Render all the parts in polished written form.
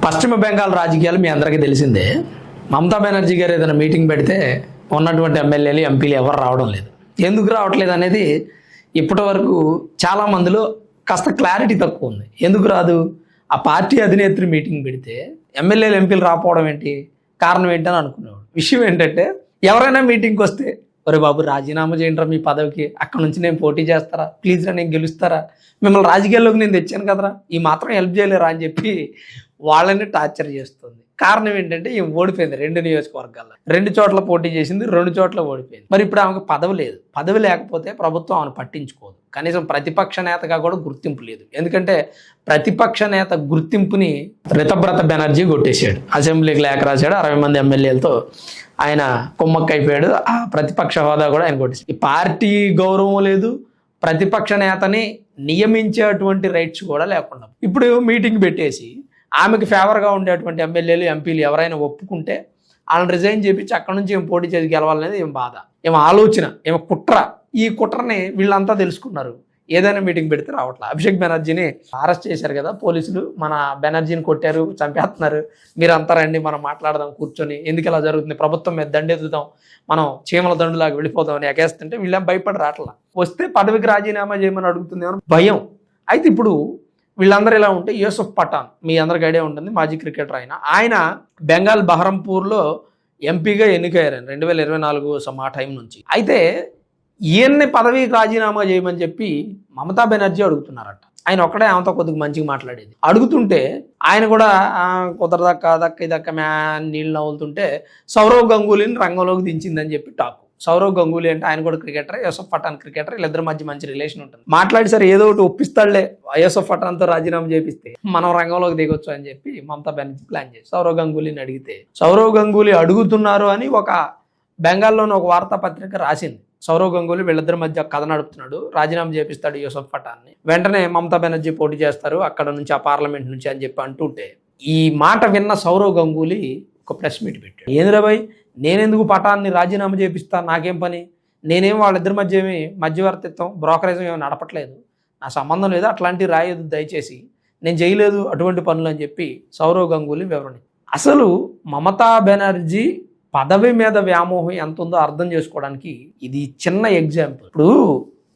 పశ్చిమ బెంగాల్ రాజకీయాలు మీ అందరికీ తెలిసిందే. మమతా బెనర్జీ గారు ఏదైనా మీటింగ్ పెడితే ఉన్నటువంటి ఎమ్మెల్యేలు ఎంపీలు ఎవరు రావడం లేదు. ఎందుకు రావట్లేదు అనేది ఇప్పటి వరకు చాలా మందిలో కాస్త క్లారిటీ తక్కువ ఉంది. ఎందుకు రాదు? ఆ పార్టీ అధినేత్రి మీటింగ్ పెడితే ఎమ్మెల్యేలు ఎంపీలు రాకపోవడం ఏంటి, కారణం ఏంటని అనుకునేవాడు. విషయం ఏంటంటే, ఎవరైనా మీటింగ్కి వస్తే ఒరే బాబు రాజీనామా చేయండిరా మీ పదవికి, అక్కడ నుంచి నేను పోటీ చేస్తారా, ప్లీజ్ రా నేను గెలుస్తారా, మిమ్మల్ని రాజకీయాల్లోకి నేను తెచ్చాను కదరా, ఈ మాత్రం హెల్ప్ చేయలేరా అని చెప్పి వాళ్ళని టార్చర్ చేస్తుంది. కారణం ఏంటంటే ఈమె ఓడిపోయింది 2 నియోజకవర్గాల్లో, 2 చోట్ల పోటీ చేసింది, 2 చోట్ల ఓడిపోయింది. మరి ఇప్పుడు ఆమెకు పదవి లేదు. పదవి లేకపోతే ప్రభుత్వం ఆమెను పట్టించుకోదు. కనీసం ప్రతిపక్ష నేతగా కూడా గుర్తింపు లేదు. ఎందుకంటే ప్రతిపక్ష నేత గుర్తింపుని రితబ్రత బెనర్జీ కొట్టేశాడు. అసెంబ్లీకి లేఖ రాశాడు, 60 మంది ఎమ్మెల్యేలతో ఆయన కుమ్మక్కైపోయాడు. ఆ ప్రతిపక్ష హోదా కూడా ఆయన కొట్టేశాడు. ఈ పార్టీ గౌరవం లేదు, ప్రతిపక్ష నేతని నియమించేటువంటి రైట్స్ కూడా లేకుండా ఇప్పుడు మీటింగ్ పెట్టేసి ఆమెకు ఫేవర్గా ఉండేటువంటి ఎమ్మెల్యేలు ఎంపీలు ఎవరైనా ఒప్పుకుంటే వాళ్ళని రిజైన్ చేయించి అక్కడ నుంచి ఏం పోటీ చేసి గెలవాలనేది ఏం బాధ, ఏం ఆలోచన, ఏమో కుట్ర. ఈ కుట్రని వీళ్ళంతా తెలుసుకున్నారు. ఏదైనా మీటింగ్ పెడితే రావట్లేదు. అభిషేక్ బెనర్జీని అరెస్ట్ చేశారు కదా పోలీసులు, మన బెనర్జీని కొట్టారు, చంపేస్తున్నారు, మీరంతా రండి మనం మాట్లాడదాం కూర్చొని, ఎందుకు ఇలా జరుగుతుంది, ప్రభుత్వం మీద దండెత్తుదాం, మనం చీమల దండులాగా వెళ్ళిపోదాం అని ఎగేస్తుంటే వీళ్ళేం భయపడి రావట్లా. వస్తే పదవికి రాజీనామా చేయమని అడుగుతుంది అని భయం. అయితే ఇప్పుడు వీళ్ళందరూ ఇలా ఉంటే యూసుఫ్ పఠాన్ మీ అందరికి ఐడియా ఉంటుంది, మాజీ క్రికెటర్. ఆయన బెంగాల్ బహరంపూర్లో ఎంపీగా ఎన్నికయ్యారు 2024 ఆ టైం నుంచి. అయితే ఈయన్ని పదవికి రాజీనామా చేయమని చెప్పి మమతా బెనర్జీ అడుగుతున్నారట. ఆయన ఒక్కడే ఆమెతో కొద్దిగా మంచిగా మాట్లాడేది. అడుగుతుంటే ఆయన కూడా కుదరదక్క నీళ్ళు నవ్వుతుంటే సౌరవ్ గంగూలీని రంగంలోకి దించిందని చెప్పి టాక్. సౌరవ్ గంగూలీ అంటే ఆయన కూడా క్రికెటర్, యూసుఫ్ పఠాన్ క్రికెటర్, వీళ్ళిద్దరి మధ్య మంచి రిలేషన్ ఉంటుంది. మాట్లాడి సరే ఏదో ఒకటి ఒప్పిస్తాడులే, యూసుఫ్ పఠాన్తో రాజీనామా చేపిస్తే మనం రంగంలోకి దిగొచ్చు అని చెప్పి మమతా బెనర్జీ ప్లాన్ చేసి సౌరవ్ గంగూలీని అడిగితే, సౌరవ్ గంగూలీ అడుగుతున్నారు అని ఒక బెంగాల్లోని ఒక వార్తాపత్రిక రాసింది. సౌరవ్ గంగూలీ వీళ్ళిద్దరి మధ్య కథ నడుపుతున్నాడు, రాజీనామా చేపిస్తాడు యూసుఫ్ పఠాన్ని, వెంటనే మమతా బెనర్జీ పోటీ చేస్తారు అక్కడ నుంచి, ఆ పార్లమెంట్ నుంచి అని చెప్పి అంటుంటే ఈ మాట విన్న సౌరవ్ గంగూలీ ఒక ప్రెస్ మీట్ పెట్టాడు. ఏంద్రా భయ్, నేనెందుకు పఠాన్ని రాజీనామా చేపిస్తాను, నాకేం పని, నేనేం వాళ్ళిద్దరి మధ్య ఏమి మధ్యవర్తిత్వం బ్రోకరేజం ఏమి నడపట్లేదు, నా సంబంధం లేదు, అట్లాంటివి రాయదు దయచేసి, నేను చేయలేదు అటువంటి పనులు అని చెప్పి సౌరవ్ గంగూలీ వివరణ. అసలు మమతా బెనర్జీ పదవి మీద వ్యామోహం ఎంత ఉందో అర్థం చేసుకోవడానికి ఇది చిన్న ఎగ్జాంపుల్. ఇప్పుడు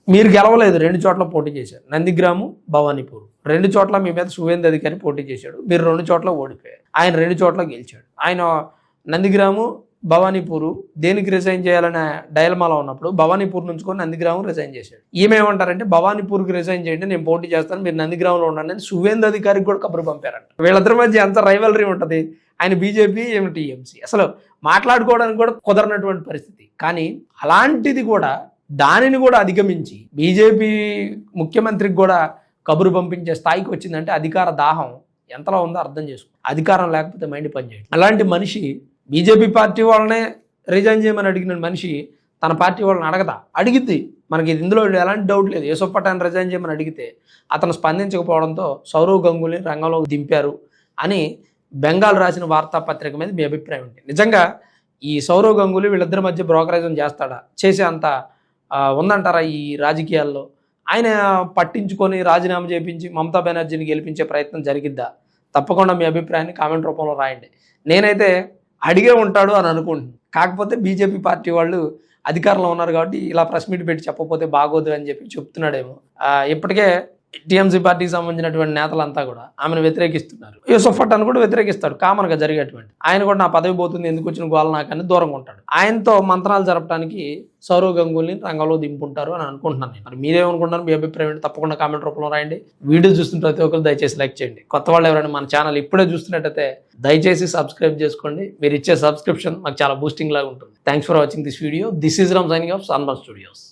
మీరు గెలవలేదు, 2 చోట్ల పోటీ చేశారు, నందిగ్రాము, భవానీపూర్, 2 చోట్ల మీ మీద సువేంద్ర అధికారి పోటీ చేశాడు, మీరు 2 చోట్ల ఓడిపోయారు, ఆయన 2 చోట్ల గెలిచాడు. ఆయన నందిగ్రాము భవానీపూర్ దేనికి రిజైన్ చేయాలనే డైలమాలో ఉన్నప్పుడు భవానీపూర్ నుంచి కూడా నందిగ్రామం రిజైన్ చేశాడు. ఏమేమంటారంటే భవానీపూర్కి రిజైన్ చేయండి, నేను పోటీ చేస్తాను, మీరు నందిగ్రామంలో ఉండండి అని సువేంద్ర అధికారికి కూడా కబురు పంపారంట. వీళ్ళిద్దరి మధ్య ఎంత రైవలరీ ఉంటుంది, ఆయన బీజేపీ ఏమి టీఎంసీ, అసలు మాట్లాడుకోవడానికి కూడా కుదరనటువంటి పరిస్థితి. కానీ అలాంటిది కూడా, దానిని కూడా అధిగమించి బీజేపీ ముఖ్యమంత్రికి కూడా కబురు పంపించే స్థాయికి వచ్చిందంటే అధికార దాహం ఎంతలా ఉందో అర్థం చేసుకో. అధికారం లేకపోతే మైండ్ పనిచేయదు. అలాంటి మనిషి బీజేపీ పార్టీ వాళ్ళనే రిజైన్ చేయమని అడిగిన మనిషి తన పార్టీ వాళ్ళని అడగదా? అడిగిద్ది. మనకి ఇందులో ఎలాంటి డౌట్ లేదు. యూసుఫ్ పఠాన్ రిజైన్ చేయమని అడిగితే అతను స్పందించకపోవడంతో సౌరవ్ గంగూలీని రంగంలోకి దింపారు అని బెంగాల్ రాసిన వార్తాపత్రిక మీద మీ అభిప్రాయం ఏంటి? నిజంగా ఈ సౌరవ్ గంగూలీ వీళ్ళిద్దరి మధ్య బ్రోకరేజం చేస్తాడా, చేసే అంత ఉందంటారా ఈ రాజకీయాల్లో? ఆయన పట్టించుకొని రాజీనామా చేయించి మమతా బెనర్జీని గెలిపించే ప్రయత్నం జరిగిద్దా? తప్పకుండా మీ అభిప్రాయాన్ని కామెంట్ రూపంలో రాయండి. నేనైతే అడిగే ఉంటాడు అని అనుకుంటున్నాను. కాకపోతే బీజేపీ పార్టీ వాళ్ళు అధికారంలో ఉన్నారు కాబట్టి ఇలా ప్రెస్ మీట్ పెట్టి చెప్పకపోతే బాగోదు అని చెప్పి చెప్తున్నాడేమో. ఇప్పటికే టీఎంసీ పార్టీకి సంబంధించినటువంటి నేతలంతా కూడా ఆమెను వ్యతిరేకిస్తున్నారు. యూసుఫ్ పఠాన్ కూడా వ్యతిరేకిస్తాడు, కామన్గా జరిగేటువంటి. ఆయన కూడా నా పదవి పోతుంది, ఎందుకు వచ్చిన గోల నాకని దూరంగా ఉంటాడు. ఆయనతో మంత్రాలు జరపడానికి సౌరవ్ గంగూలీని రంగంలో దింపుంటారు అని అనుకుంటున్నాను నేను. మరి మీరేమనుకుంటున్నారు? మీ అభిప్రాయం ఏంటి? తప్పకుండా కామెంట్ రూపంలో రాయండి. వీడియో చూస్తున్న ప్రతి ఒక్కరు దయచేసి లైక్ చేయండి. కొత్త వాళ్ళు ఎవరైనా మన ఛానల్ ఇప్పుడే చూస్తున్నట్టయితే దయచేసి సబ్స్క్రైబ్ చేసుకోండి. మీరు ఇచ్చే సబ్స్క్రిప్షన్ మాకు చాలా బూస్టింగ్ లాగా ఉంటుంది. Thanks for watching this video. This is Ram signing off sunburn studios.